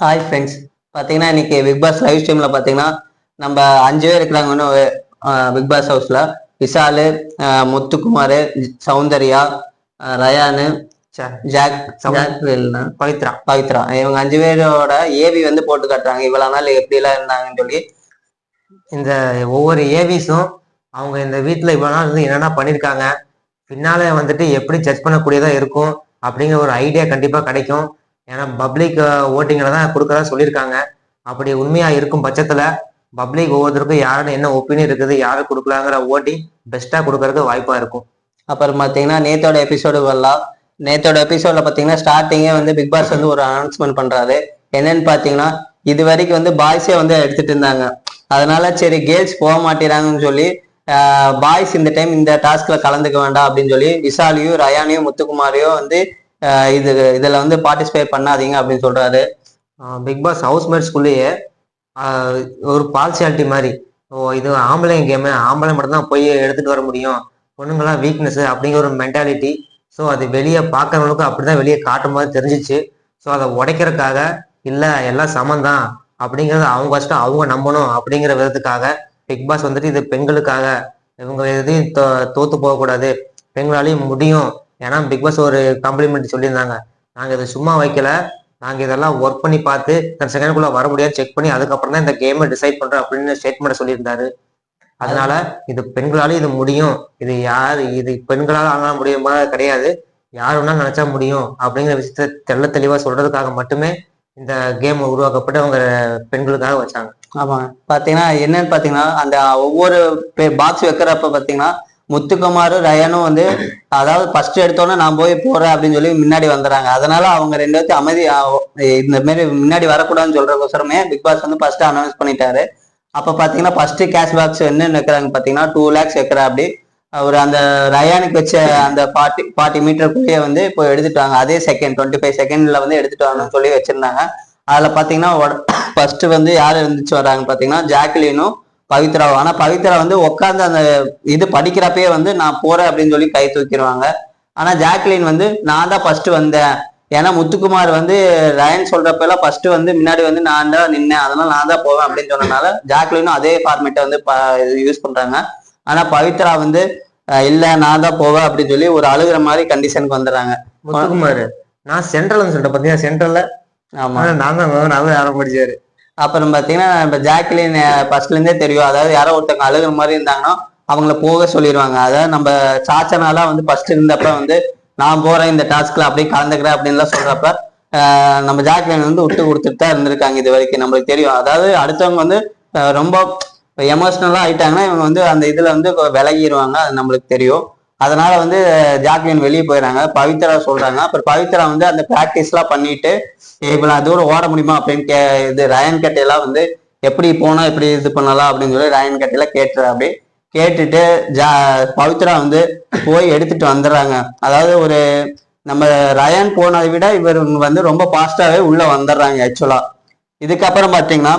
Hi friends. பார்த்தீங்கன்னா இன்னைக்கு big pass live ஸ்ட்ரீமில் பார்த்தீங்கன்னா நம்ம 5 பேர் இருக்கிறாங்க இன்னும் பிக் பாஸ் ஹவுஸில். விஷாலு, முத்துக்குமார், சௌந்தர்யா, ரயானு, ஜாக் ஜாக்வெல்னா பவித்ரா பவித்ரா, இவங்க 5 பேரோட ஏவி வந்து போட்டு காட்டுறாங்க இவ்வளோ நாள் எப்படிலாம் இருந்தாங்கன்னு சொல்லி. இந்த ஒவ்வொரு ஏவிஸும் அவங்க இந்த வீட்டில் இவ்வளோ நாள் வந்து என்னென்ன பண்ணியிருக்காங்க, பின்னால வந்துட்டு எப்படி ஜட்ஜ் பண்ணக்கூடியதா இருக்கும் அப்படிங்கிற ஒரு ஐடியா கண்டிப்பாக கிடைக்கும். ஏன்னா பப்ளிக் ஓட்டிங்கில் தான் கொடுக்கறதா சொல்லியிருக்காங்க. அப்படி உண்மையாக இருக்கும் பட்சத்தில் பப்ளிக் ஒவ்வொருத்தருக்கும் யாருன்னு என்ன ஒப்பீனியன் இருக்குது, யாரு கொடுக்கலாங்கிற ஓட்டிங் பெஸ்ட்டாக கொடுக்கறதுக்கு வாய்ப்பாக இருக்கும். அப்புறம் பார்த்தீங்கன்னா நேத்தோட எபிசோடு வரலாம். நேத்தோட எபிசோட்ல பார்த்தீங்கன்னா ஸ்டார்டிங்கே வந்து பிக் பாஸ் வந்து ஒரு அனௌன்ஸ்மெண்ட் பண்றாரு. என்னன்னு பார்த்தீங்கன்னா இது வரைக்கும் வந்து பாய்ஸே வந்து எடுத்துட்டு இருந்தாங்க. அதனால சரி கேர்ள்ஸ் போக மாட்டேறாங்கன்னு சொல்லி பாய்ஸ் இந்த டைம் இந்த டாஸ்க்ல கலந்துக்க வேண்டாம் அப்படின்னு சொல்லி விஷாலையும் ரயானையும் முத்துக்குமாரையும் வந்து இதுல வந்து பார்ட்டிசிபேட் பண்ணாதீங்க அப்படின்னு சொல்றாரு. பிக் பாஸ் ஹவுஸ் மேட்ஸ்குள்ளேயே ஒரு பார்சியாலிட்டி மாதிரி, இது ஆம்பளை கேமு, ஆம்பளை மட்டும்தான் போய் எடுத்துட்டு வர முடியும், பொண்ணுங்களாம் வீக்னஸ் அப்படிங்கிற ஒரு மென்டாலிட்டி. ஸோ அது வெளியே பார்க்கறவங்களுக்கு அப்படிதான் வெளியே காட்டும் மாதிரி தெரிஞ்சிச்சு. ஸோ அதை உடைக்கிறதுக்காக இல்லை எல்லாம் சமந்தான் அப்படிங்கிறத அவங்க ஃபஸ்ட்டு அவங்க நம்பணும் அப்படிங்கிற விதத்துக்காக பிக் பாஸ் வந்துட்டு இது பெண்களுக்காக, இவங்க எதையும் தோத்து போகக்கூடாது, பெண்களாலையும் முடியும். ஏன்னா பிக் பாஸ் ஒரு காம்ப்ளிமெண்ட் சொல்லியிருந்தாங்க, நாங்கள் இதை சும்மா வைக்கல, நாங்கள் இதெல்லாம் ஒர்க் பண்ணி பார்த்து 10 செகண்டுக்குள்ள வர முடியாது செக் பண்ணி அதுக்கப்புறம் தான் இந்த கேமை டிசைட் பண்றோம் அப்படின்னு ஸ்டேட்மெண்ட் சொல்லியிருந்தாரு. அதனால இது பெண்களால இது முடியும், இது பெண்களால் ஆக முடியுமா கிடையாது, யார் வேணாலும் நினைச்சா முடியும் அப்படிங்கிற விஷயத்த தெள்ள தெளிவா சொல்றதுக்காக மட்டுமே இந்த கேம் உருவாக்கப்பட்டு அவங்க பெண்களுக்காக வச்சாங்க. ஆமா, பாத்தீங்கன்னா என்னன்னு பாத்தீங்கன்னா அந்த ஒவ்வொரு பாக்ஸ் வைக்கிறப்ப பாத்தீங்கன்னா முத்துக்குமாரும் ரயானும் வந்து அதாவது ஃபர்ஸ்ட் எடுத்தோன்னே நான் போய் போறேன் அப்படின்னு சொல்லி முன்னாடி வந்துடுறாங்க. அதனால அவங்க 2 பேர்த்தையும் அமைதி இந்த மாதிரி முன்னாடி வரக்கூடாதுன்னு சொல்றதுக்கோசரமே பிக் பாஸ் வந்து ஃபர்ஸ்ட் அனௌன்ஸ் பண்ணிட்டாரு. அப்ப பாத்தீங்கன்னா ஃபர்ஸ்ட் கேஷ் பாக்ஸ் என்னன்னு வைக்கிறாங்க பாத்தீங்கன்னா 2 lakhs வைக்கிற அப்படி ஒரு அந்த ரயானுக்கு வச்ச அந்த 40 மீட்டருக்குள்ளேயே வந்து இப்போ எடுத்துட்டாங்க. அதே செகண்ட் 25 செகண்ட்ல வந்து எடுத்துட்டு வரணும்னு சொல்லி வச்சிருந்தாங்க. அதுல பாத்தீங்கன்னா ஃபர்ஸ்ட் வந்து யாரு இருந்துச்சு வராங்க பாத்தீங்கன்னா ஜாக்லினும் பவித்ராவும். ஆனா பவித்ரா வந்து உட்காந்து அந்த இது படிக்கிறப்பயே வந்து நான் போறேன் அப்படின்னு சொல்லி கை தூக்கிடுவாங்க. ஆனா ஜாக்லின் வந்து நான் தான் ஃபர்ஸ்ட் வந்தேன், ஏன்னா முத்துக்குமார் வந்து ரயன் சொல்றப்ப எல்லாம் ஃபர்ஸ்ட் வந்து முன்னாடி வந்து நான் தான் நின்னேன், அதனால நான் தான் போவேன் அப்படின்னு சொன்னனால ஜாக்லினும் அதே ஃபார்மேட்டை வந்து யூஸ் பண்றாங்க. ஆனா பவித்ரா வந்து இல்ல நான் தான் போவேன் அப்படின்னு சொல்லி ஒரு அழுகுற மாதிரி கண்டிஷனுக்கு வந்துடுறாங்க. முத்துக்குமார் நான் சென்ட்ரல்னு சொல்லிட்டேன் பாத்தீங்கன்னா, சென்ட்ரல்ல ஆமா நான் தான் ஆரம்பிச்சாரு. அப்புறம் பாத்தீங்கன்னா இப்ப ஜாக்லின் ஃபர்ஸ்ட்ல இருந்தே தெரியும், அதாவது யாரோ ஒருத்தவங்க அழுகுற மாதிரி இருந்தாங்கன்னா அவங்கள போக சொல்லிடுவாங்க. அதாவது நம்ம சாச்சனாலாம் வந்து ஃபர்ஸ்ட் இருந்தப்ப வந்து நான் போறேன் இந்த டாஸ்க்ல அப்படியே கலந்துக்கிறேன் அப்படின்லாம் சொல்றப்ப நம்ம ஜாக்லின் வந்து விட்டு கொடுத்துட்டு தான் இருந்திருக்காங்க இது வரைக்கும். நம்மளுக்கு தெரியும், அதாவது அடுத்தவங்க வந்து ரொம்ப எமோஷனலா ஆயிட்டாங்கன்னா இவங்க வந்து அந்த இதுல வந்து விலகிடுவாங்க, அது நம்மளுக்கு தெரியும். அதனால வந்து ஜாக்லின் வெளியே போயிடறாங்க. பவித்ரா சொல்றாங்க. அப்புறம் பவித்ரா வந்து அந்த பிராக்டிஸ் எல்லாம் பண்ணிட்டு இவ்வளவு தூரம் ஓட முடியுமா அப்படின்னு இது ரயன் கட்டையெல்லாம் வந்து எப்படி போனா எப்படி இது பண்ணலாம் அப்படின்னு சொல்லி ரயன் கட்டையெல்லாம் கேட்டுற அப்படி கேட்டுட்டு பவித்ரா வந்து போய் எடுத்துட்டு வந்துடுறாங்க. அதாவது ஒரு நம்ம ரயான் போனதை விட இவர் வந்து ரொம்ப ஃபாஸ்டாவே உள்ள வந்துடுறாங்க ஆக்சுவலா. இதுக்கப்புறம் பாத்தீங்கன்னா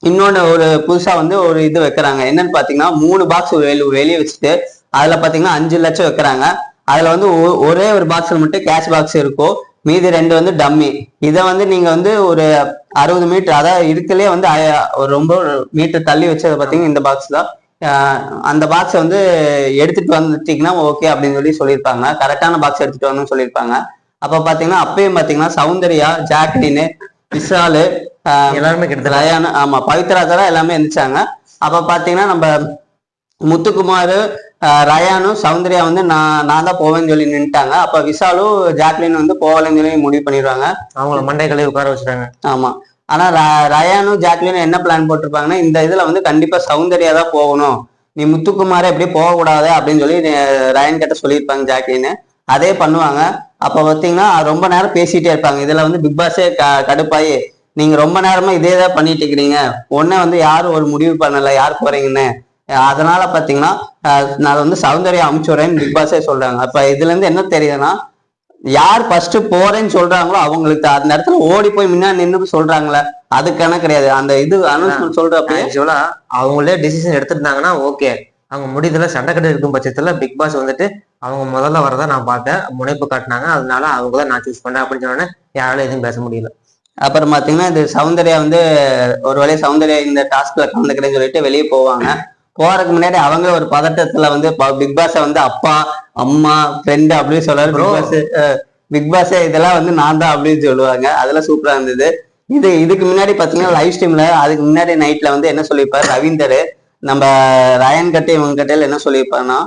இன்னொன்னு ஒரு புதுசா வந்து ஒரு இது வைக்கிறாங்க. என்னன்னு பாத்தீங்கன்னா 3 பாக்ஸ் வெளியே வச்சுட்டு அதுல பாத்தீங்கன்னா 5 லட்சம் வைக்கிறாங்க. அதுல வந்து ஒரே ஒரு பாக்ஸ்ல மட்டும் கேஷ் பாக்ஸ் இருக்கும், மீதி 2 வந்து டம்மி. இதை வந்து நீங்க வந்து ஒரு 60 மீட்டர், அதாவது இருக்கலே வந்து ஒரு ரொம்ப மீட்டர் தள்ளி வச்சதை பாத்தீங்கன்னா இந்த பாக்ஸ் தான். அந்த பாக்ஸை வந்து எடுத்துட்டு வந்துட்டீங்கன்னா ஓகே அப்படின்னு சொல்லி சொல்லியிருப்பாங்க, கரெக்டான பாக்ஸ் எடுத்துட்டு வரணும்னு சொல்லியிருப்பாங்க. அப்ப பாத்தீங்கன்னா அப்பயும் பாத்தீங்கன்னா சௌந்தர்யா, ஜாக்லின், விஷாலு, எல்லாருமே கிட்ட ரயானு, ஆமா பவித்ரா தான் எல்லாமே இருந்துச்சாங்க. அப்ப பாத்தீங்கன்னா நம்ம முத்துக்குமார், ரயானும் சௌந்தர்யா வந்து நான் தான் போவேன்னு சொல்லி நின்ட்டாங்க. அப்ப விஷாலும் ஜாக்லின் வந்து போகலன்னு சொல்லி முடிவு பண்ணிடுவாங்க, அவங்கள மண்டை கழுவி உட்கார வச்சுட்டாங்க. ஆமா. ஆனா ரயானும் ஜாக்லினும் என்ன பிளான் போட்டிருப்பாங்கன்னா இந்த இதுல வந்து கண்டிப்பா சௌந்தர்யா தான் போகணும், நீ முத்துக்குமார எப்படியே போகக்கூடாது அப்படின்னு சொல்லி ரயன் கிட்ட சொல்லியிருப்பாங்க ஜாக்லின்னு. அதே பண்ணுவாங்க. அப்ப பாத்தீங்கன்னா ரொம்ப நேரம் பேசிட்டே இருப்பாங்க. இதுல வந்து பிக் பாஸே கடுப்பாயி நீங்க ரொம்ப நேரமா இதே தான் பண்ணிட்டு இருக்கிறீங்க, ஒன்னே வந்து யாரும் ஒரு முடிவு பண்ணல யார் போறீங்கன்னு, அதனால பாத்தீங்கன்னா நான் வந்து சௌந்தர்யா அமுச்சுறேன்னு பிக் பாஸே சொல்றாங்க. அப்ப இதுல இருந்து என்ன தெரியுதுன்னா யார் ஃபர்ஸ்ட் போறேன்னு சொல்றாங்களோ அவங்களுக்கு அந்த இடத்துல ஓடி போய் முன்னாடி நின்று சொல்றாங்களே அதுக்கான கிடையாது. அந்த இது அனௌன்ஸ்மெண்ட் சொல்றப்ப அவங்களே டிசிஷன் எடுத்துருந்தாங்கன்னா ஓகே, அவங்க முடிவுல சண்டை கட்டு இருக்கும் பட்சத்துல பிக் பாஸ் வந்துட்டு அவங்க முதல்ல வரதான் நான் பார்த்தேன், முனைப்பு காட்டினாங்க, அதனால அவங்க தான் நான் சூஸ் பண்ணேன் அப்படின்னு சொன்னோன்னே யாராலும் எதுவும் பேச முடியல. அப்புறம் பாத்தீங்கன்னா இது சௌந்தர்யா வந்து ஒரு வேளை சௌந்தர்யா இந்த டாஸ்க்ல கலந்துக்கிறேன்னு சொல்லிட்டு வெளியே போவாங்க. போறதுக்கு முன்னாடி அவங்க ஒரு பதட்டத்துல வந்து பிக் பாஸ வந்து அப்பா அம்மா ஃப்ரெண்டு அப்படின்னு சொல்றாரு. பிக் பாஸ் இதெல்லாம் வந்து நான் தான் அப்படின்னு சொல்லுவாங்க. அதெல்லாம் சூப்பரா இருந்தது. இதுக்கு முன்னாடி பாத்தீங்கன்னா லைவ் ஸ்ட்ரீம்ல அதுக்கு முன்னாடி நைட்ல வந்து என்ன சொல்லியிருப்பாரு ரவீந்தர், நம்ம ரயன் கட்டை இவங்க கட்டையில என்ன சொல்லியிருப்பாருன்னா,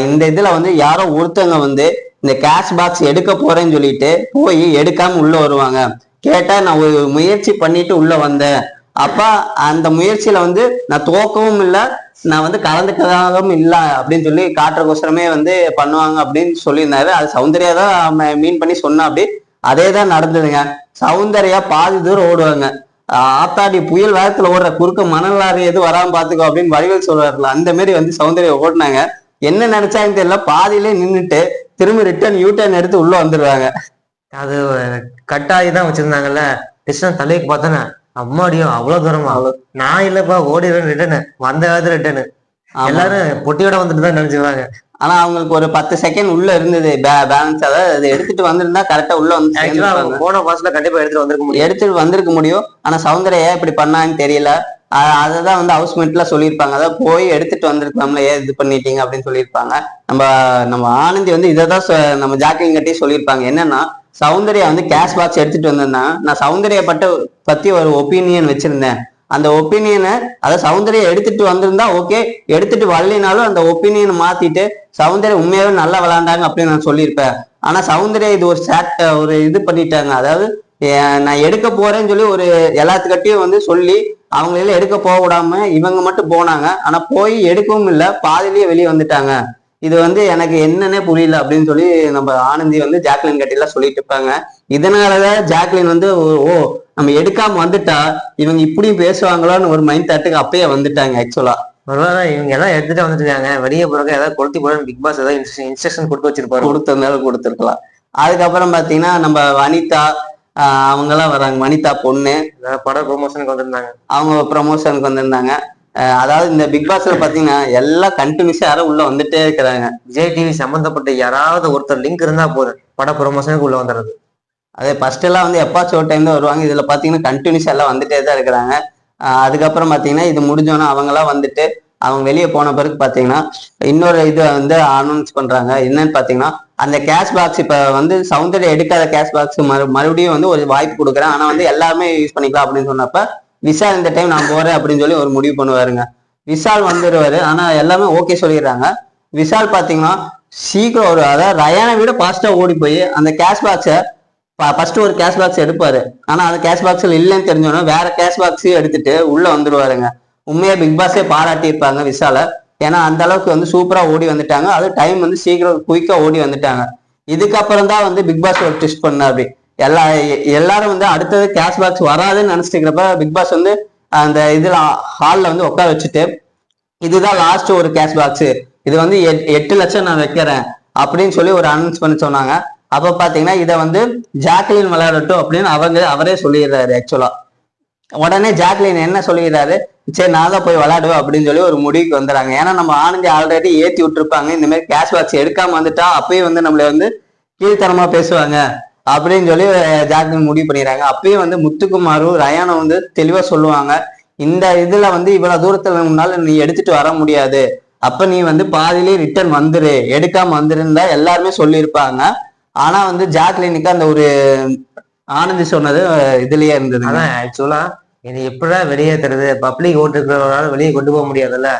இந்த இதுல வந்து யாரோ ஒருத்தவங்க வந்து இந்த கேஷ் பாக்ஸ் எடுக்க போறேன்னு சொல்லிட்டு போய் எடுக்காம உள்ள வருவாங்க. கேட்டா நான் ஒரு முயற்சி பண்ணிட்டு உள்ள வந்தேன், அப்ப அந்த முயற்சியில வந்து நான் தோக்கவும் இல்லை, நான் வந்து கலந்துக்கதாகவும் இல்லை அப்படின்னு சொல்லி காட்டுறக்கோசரமே வந்து பண்ணுவாங்க அப்படின்னு சொல்லியிருந்தாரு. அது சௌந்தர்யா தான் மீன் பண்ணி சொன்னா. அப்படி அதே தான் நடந்ததுங்க. சௌந்தர்யா பாதி தூரம் ஓடுவாங்க. ஆத்தாடி புயல் வேகத்துல ஓடுற குறுக்க மணல் லாரி எதுவும் வராம பாத்துக்கோ அப்படின்னு வடிவேல் சொல்றாருல, அந்த மாதிரி வந்து சௌந்தர்யா ஓடினாங்க. என்ன நினைச்சாங்கன்னு தெரியல, பாதியிலே நின்றுட்டு திரும்பி ரிட்டர்ன் யூட்டர்ன் எடுத்து உள்ள வந்துருவாங்க. அது கட்டாயி தான் வச்சிருந்தாங்கல்ல. டிஸ்டன் தலைக்கு பார்த்தோன்னே அம்மாடியோ அவ்வளவு தூரமா, நான் இல்லப்பா ஓடிடுறேன் ரிட்டர்னு, வந்த காலத்துல ரிட்டர்னு எல்லாரும் பொட்டியோட வந்துட்டு தான் நினைச்சுவாங்க. ஆனா அவங்களுக்கு ஒரு 10 செகண்ட் உள்ள இருந்தது பேலன்ஸ், அதாவது அதை எடுத்துட்டு வந்திருந்தா கரெக்டா உள்ள வந்து போன பாஸ்ல கண்டிப்பா எடுத்துட்டு வந்திருக்க முடியும். ஆனா சௌந்தர்யா இப்படி பண்ணான்னு தெரியல. அததான் வந்து ஹவுஸ்மேட்ல சொல்லியிருப்பாங்க, அதாவது போய் எடுத்துட்டு வந்திருக்கலாம்ல, ஏன் இது பண்ணிட்டீங்க அப்படின்னு சொல்லியிருப்பாங்க. நம்ம ஆனந்தி வந்து இதைதான் நம்ம ஜாக்லின் கட்டி சொல்லியிருப்பாங்க. என்னன்னா சௌந்தர்யா வந்து கேஷ் பாக்ஸ் எடுத்துட்டு வந்திருந்தா நான் சௌந்தர்யா பத்தி ஒரு ஒப்பீனியன் வச்சிருந்தேன். அந்த ஒப்பீனியனை அதை சௌந்தர்யா எடுத்துட்டு வந்திருந்தா ஓகே, எடுத்துட்டு வரலினாலும் அந்த ஒப்பீனியனை மாத்திட்டு சௌந்தர்யா உண்மையாவே நல்லா விளையாண்டாங்க அப்படின்னு நான் சொல்லியிருப்பேன். ஆனா சௌந்தர்யா இது ஒரு இது பண்ணிட்டாங்க. அதாவது நான் எடுக்க போறேன்னு சொல்லி ஒரு எல்லாத்துக்கிட்டையும் வந்து சொல்லி அவங்களெல்லாம் எடுக்க போக விடாம இவங்க மட்டும் போனாங்க. ஆனா போய் எடுக்கவும் இல்லை, பாதிலேயே வெளியே வந்துட்டாங்க. இது வந்து எனக்கு என்னன்னே புரியல அப்படின்னு சொல்லி நம்ம ஆனந்தி வந்து ஜாக்லின் கட்டிலாம் சொல்லிட்டு இருப்பாங்க. இதனாலதான் ஜாக்லின் வந்து ஓ நம்ம எடுக்காம வந்துட்டா இவங்க இப்படியும் பேசுவாங்களான்னு ஒரு மைண்ட் தாட்டுக்கு அப்பயே வந்துட்டாங்க. ஆக்சுவலா ஒருவேளை இவங்க எல்லாம் எடுத்துட்டு வந்துட்டாங்க, வெளியே போறக்க ஏதாவது கொளுத்தி போறேன்னு பிக் பாஸ் ஏதாவது இன்ஸ்ட்ரக்ஷன் கொடுத்து வச்சிருப்பாரு. கொடுத்திருந்தாலும் கொடுத்துருக்கலாம். அதுக்கப்புறம் பாத்தீங்கன்னா நம்ம வனிதா அவங்க எல்லாம் வராங்க. வனிதா பொண்ணு பட ப்ரொமோஷனுக்கு வந்திருந்தாங்க. அவங்க ப்ரொமோஷனுக்கு வந்திருந்தாங்க. அதாவது இந்த பிக் பாஸ்ல பாத்தீங்கன்னா எல்லாம் கண்டினியூஸா யாரும் உள்ள வந்துட்டே இருக்கிறாங்க. விஜய் டிவி சம்பந்தப்பட்ட யாராவது ஒருத்தர் லிங்க் இருந்தா போதும் பட ப்ரொமோஷனுக்கு உள்ள வந்துடுறது. அதே ஃபர்ஸ்ட் எல்லாம் வந்து எப்பாச்சும் ஒரு டைம் தான் வருவாங்க. இதுல பாத்தீங்கன்னா கண்டினியூஸா எல்லாம் வந்துட்டே தான் இருக்கிறாங்க. அதுக்கப்புறம் பாத்தீங்கன்னா இது முடிஞ்சோன்னா அவங்க எல்லாம் வந்துட்டு அவங்க வெளியே போன பிறகு பாத்தீங்கன்னா இன்னொரு இது வந்து அனௌன்ஸ் பண்றாங்க. என்னன்னு பாத்தீங்கன்னா அந்த கேஷ் பாக்ஸ் இப்ப வந்து சௌந்தர்யா எடுக்காத கேஷ் பாக்ஸ் மறுபடியும் வந்து ஒரு வாய்ப்பு கொடுக்குறேன், ஆனா வந்து எல்லாருமே யூஸ் பண்ணிக்கலாம் அப்படின்னு சொன்னப்ப விஷால் இந்த டைம் நான் போறேன் அப்படின்னு சொல்லி ஒரு முடிவு பண்ணுவாருங்க. விஷால் வந்துருவாரு. ஆனா எல்லாமே ஓகே சொல்லிடுறாங்க. விஷால் பாத்தீங்கன்னா சீக்கிரம் அதாவது ரயானை விட பாஸ்டா ஓடி போய் அந்த கேஷ் பாக்ஸை ஃபர்ஸ்ட் ஒரு கேஷ் பாக்ஸ் எடுப்பாரு. ஆனா அந்த கேஷ் பாக்ஸ்ல இல்லைன்னு தெரிஞ்சோன்னா வேற கேஷ் பாக்ஸையும் எடுத்துட்டு உள்ள வந்துருவாருங்க. உண்மையா பிக் பாஸே பாராட்டி இருப்பாங்க விஷால. ஏன்னா அந்த அளவுக்கு வந்து சூப்பரா ஓடி வந்துட்டாங்க. அது டைம் வந்து சீக்கிரம் குயிக்கா ஓடி வந்துட்டாங்க. இதுக்கப்புறம் தான் வந்து பிக் பாஸ் ஒரு ட்விஸ்ட் பண்ண. அப்படி எல்லாரும் வந்து அடுத்தது கேஷ் பாக்ஸ் வராதுன்னு நினைச்சிட்டு இருக்கிறப்ப பிக் பாஸ் வந்து அந்த இதுல ஹால்ல வந்து உட்கார வச்சுட்டு இதுதான் லாஸ்ட் ஒரு கேஷ் பாக்ஸ், இது வந்து 8 லட்சம் நான் வைக்கிறேன் அப்படின்னு சொல்லி ஒரு அனௌன்ஸ் பண்ணி சொன்னாங்க. அப்ப பாத்தீங்கன்னா இதை வந்து ஜாக்லின் விளையாடட்டும் அப்படின்னு அவரே சொல்லிடுறாரு. ஆக்சுவலா உடனே ஜாக்லின் என்ன சொல்லிடுறாரு, சரி நான் தான் போய் விளையாடுவேன் அப்படின்னு சொல்லி ஒரு முடிவுக்கு வந்துடுறாங்க. ஏன்னா நம்ம ஆனந்தி ஆல்ரெடி ஏத்தி விட்டுருப்பாங்க, இந்த மாதிரி கேஷ் பாக்ஸ் எடுக்காம வந்துட்டா அப்பயும் வந்து நம்மள வந்து கீழ்த்தனமா பேசுவாங்க அப்படின்னு சொல்லி ஜாக்லின் முடிவு பண்ணிடுறாங்க. அப்பயும் வந்து முத்துக்குமாரும் ரயானும் வந்து தெளிவா சொல்லுவாங்க, இந்த இதுல வந்து இவ்வளவு தூரத்துல முன்னால நீ எடுத்துட்டு வர முடியாது, அப்ப நீ வந்து பாதியிலே ரிட்டர்ன் வந்துரு, எடுக்காம வந்துருந்தா எல்லாருமே சொல்லியிருப்பாங்க. ஆனா வந்து ஜாக்லினுக்கு அந்த ஒரு ஆனந்தி சொன்னது இதுலயே இருந்தது. அதான் ஆக்சுவலா இது எப்படிதான் வெளியேற்றுறது, பப்ளிக் ஓட்டு இருக்கிறவரால வெளியே கொண்டு போக முடியாதுல்ல.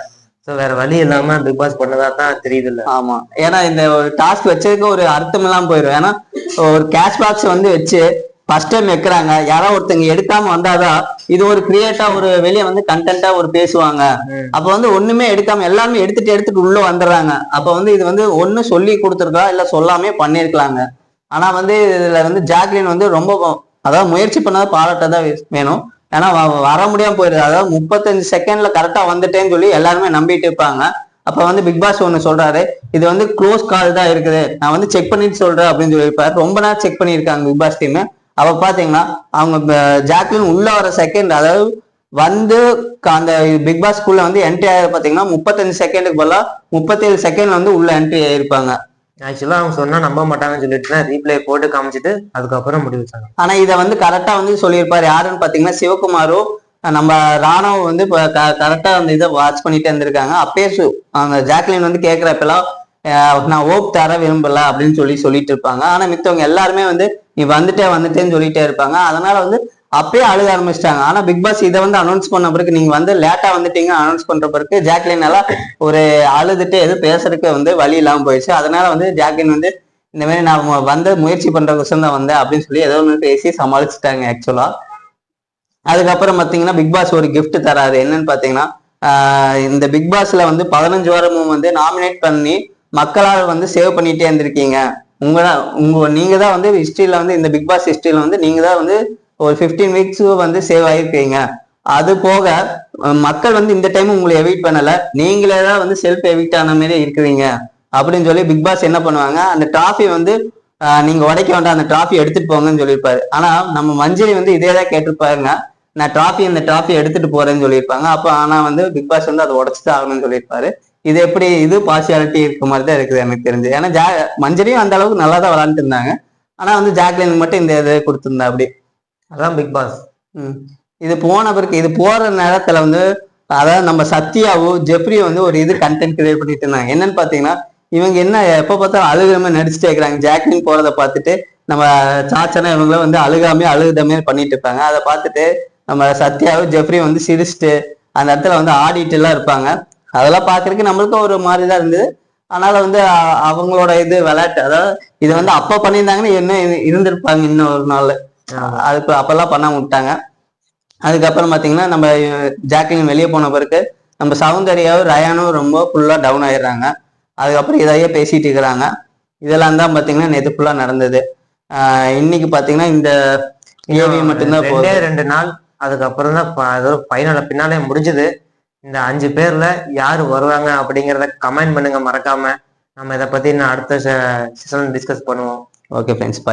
ஸோ வேற வழி இல்லாம பிக் பாஸ் பண்ணதா தான் தெரியுது இல்ல. ஆமா, ஏன்னா இந்த ஒரு டாஸ்க் வச்சதுக்கு ஒரு அர்த்தம் இல்லாம போயிடும். ஏன்னா ஒரு கேஷ் பாக்ஸ் வந்து வச்சு ஃபர்ஸ்ட் டைம் வைக்கிறாங்க, யாரோ ஒருத்தங்க எடுக்காம வந்தாதான் இது ஒரு கிரியேட்டா ஒரு வெளியே வந்து கண்டென்ட்டா ஒரு பேசுவாங்க. அப்ப வந்து ஒண்ணுமே எடுக்காம எல்லாருமே எடுத்துட்டு உள்ள வந்துடுறாங்க. அப்ப வந்து இது வந்து ஒண்ணு சொல்லி கொடுத்துருக்கா இல்ல சொல்லாமே பண்ணிருக்கலாங்க. ஆனா வந்து இதுல வந்து ஜாக்லின் வந்து ரொம்ப அதாவது முயற்சி பண்ணாத பாராட்டதான் வேணும். ஏன்னா வர முடியாம போயிருது. அதாவது 35 செகண்ட்ல கரெக்டா வந்துட்டேன்னு சொல்லி எல்லாருமே நம்பிட்டு இருப்பாங்க. அப்ப வந்து பிக் பாஸ் ஒண்ணு சொல்றாரு, இது வந்து க்ளோஸ் கால் தான் இருக்குது, நான் வந்து செக் பண்ணிட்டு சொல்றேன் அப்படின்னு சொல்லியிருப்பாரு. ரொம்ப நேரம் செக் பண்ணியிருக்காங்க பிக் பாஸ் டீம். அப்ப பாத்தீங்கன்னா அவங்க ஜாக்லின் உள்ள வர செகண்ட், அதாவது வந்து அந்த பிக் பாஸ் குள்ள வந்து என்ட்ரி ஆகிற பாத்தீங்கன்னா 35 செகண்டுக்கு பதிலா 37 செகண்ட்ல வந்து உள்ள என்ட்ரி ஆயிருப்பாங்க. ஆக்சுவலா அவங்க சொன்னா நம்ப மாட்டாங்கன்னு சொல்லிட்டு ரீப்ளே போட்டு காமிச்சிட்டு அதுக்கப்புறம் முடிவு வச்சாங்க. ஆனா இதை வந்து கரெக்டா வந்து சொல்லியிருப்பாரு. யாருன்னு பாத்தீங்கன்னா சிவகுமாரும் நம்ம ராணாவும் வந்து கரெக்டா அந்த இதை வாட்ச் பண்ணிட்டு இருந்திருக்காங்க. அப்பயே அந்த ஜாக்லின் வந்து கேட்கிறப்பெல்லாம் நான் ஓப் தர விரும்பல அப்படின்னு சொல்லிட்டு இருப்பாங்க. ஆனா மித்தவங்க எல்லாருமே வந்து நீ வந்துட்டேன்னு சொல்லிட்டே இருப்பாங்க. அதனால வந்து அப்பயே அழுக ஆரம்பிச்சிட்டாங்க. ஆனா பிக் பாஸ் இதை வந்து அனௌன்ஸ் பண்ண பிறகு நீங்க வந்து லேட்டா வந்துட்டீங்க அனௌன்ஸ் பண்ற பிறகு ஜாக்லின் எல்லாம் ஒரு அழுதுட்டு எதுவும் பேசுறதுக்கு வந்து வழி இல்லாம போயிடுச்சு. அதனால வந்து ஜாக்லின் வந்து இந்த மாதிரி நான் வந்து முயற்சி பண்ற விஷயம் தான் வந்தேன் அப்படின்னு சொல்லி ஏதோ ஒன்று பேசி சமாளிச்சுட்டாங்க ஆக்சுவலா. அதுக்கப்புறம் பாத்தீங்கன்னா பிக் பாஸ் ஒரு கிஃப்ட் தராரு. என்னன்னு பாத்தீங்கன்னா இந்த பிக் பாஸ்ல வந்து 15 வாரமும் வந்து நாமினேட் பண்ணி மக்களால் வந்து சேவ் பண்ணிட்டே இருந்திருக்கீங்க. நீங்க தான் வந்து ஹிஸ்டரியில வந்து இந்த பிக் பாஸ் ஹிஸ்டரியில வந்து நீங்க தான் வந்து ஒரு 15 வீக்ஸ் வந்து சேவ் ஆயிருக்கீங்க. அது போக மக்கள் வந்து இந்த டைம் உங்களை எவிட் பண்ணல, நீங்களே தான் வந்து செல்ஃப் எவிட் ஆன மாதிரி இருக்கிறீங்க அப்படின்னு சொல்லி பிக் பாஸ் என்ன பண்ணுவாங்க, அந்த டிராஃபி வந்து நீங்க உடைக்க வேண்டாம், அந்த டிராஃபி எடுத்துட்டு போங்கன்னு சொல்லியிருப்பாரு. ஆனா நம்ம மஞ்சரி வந்து இதே தான் கேட்டிருப்பாருங்க, நான் இந்த டிராஃபி எடுத்துட்டு போறேன்னு சொல்லியிருப்பாங்க. அப்ப ஆனா வந்து பிக் பாஸ் வந்து அதை உடச்சுதான் ஆகணும்னு சொல்லியிருப்பாரு. இது எப்படி இது பார்சியாலிட்டி இருக்க மாதிரி தான் இருக்குது எனக்கு தெரிஞ்சு. ஏன்னா மஞ்சரியும் அந்த அளவுக்கு நல்லா தான் விளாண்டுட்டு இருந்தாங்க. ஆனா வந்து ஜாக்லினுக்கு மட்டும் இந்த இதை கொடுத்துருந்தா அப்படி. அதான் பிக் பாஸ். இது போன பிறகு இது போற நேரத்துல வந்து அதாவது நம்ம சத்யாவும் ஜெப்ரியும் வந்து ஒரு இது கண்டென்ட் கிரியேட் பண்ணிட்டு இருந்தாங்க. என்னன்னு பாத்தீங்கன்னா இவங்க என்ன எப்ப பார்த்தாலும் அழுகாம நடிச்சுட்டே இருக்கிறாங்க. ஜாக்லின் போறதை பார்த்துட்டு நம்ம சாச்சனா இவங்கள வந்து அழுகுதமே பண்ணிட்டு இருப்பாங்க. அதை பார்த்துட்டு நம்ம சத்யாவும் ஜெப்ரியும் வந்து சிரிச்சுட்டு அந்த இடத்துல வந்து ஆடிட்டு எல்லாம் இருப்பாங்க. அதெல்லாம் பாக்குறதுக்கு நம்மளுக்கும் ஒரு மாதிரிதான் இருந்தது. அதனால வந்து அவங்களோட இது விளையாட்டு, அதாவது இது வந்து அப்ப பண்ணியிருந்தாங்கன்னு என்ன இருந்திருப்பாங்க இன்னும் ஒரு நாள். அதுக்கு அப்பெல்லாம் பண்ணாம விட்டாங்க. அதுக்கப்புறம் பாத்தீங்கன்னா நம்ம ஜாக்லின் வெளியே போன பிறகு நம்ம சௌந்தர்யாவும் ரயானும் ரொம்ப ஃபுல்லா டவுன் ஆயிடுறாங்க. அதுக்கப்புறம் இதையே பேசிட்டு இருக்கிறாங்க. இதெல்லாம் தான் பாத்தீங்கன்னா நேற்று ஃபுல்லா நடந்தது. இன்னைக்கு பாத்தீங்கன்னா இந்த ஏவி மட்டும்தான் 2 நாள். அதுக்கப்புறம் தான் பின்னாலே முடிஞ்சது. இந்த 5 பேர்ல யாரு வருவாங்க அப்படிங்கிறத கமெண்ட் பண்ணுங்க மறக்காம. நம்ம இதை பத்தி அடுத்த செஷன் டிஸ்கஸ் பண்ணுவோம். Okay friends, by.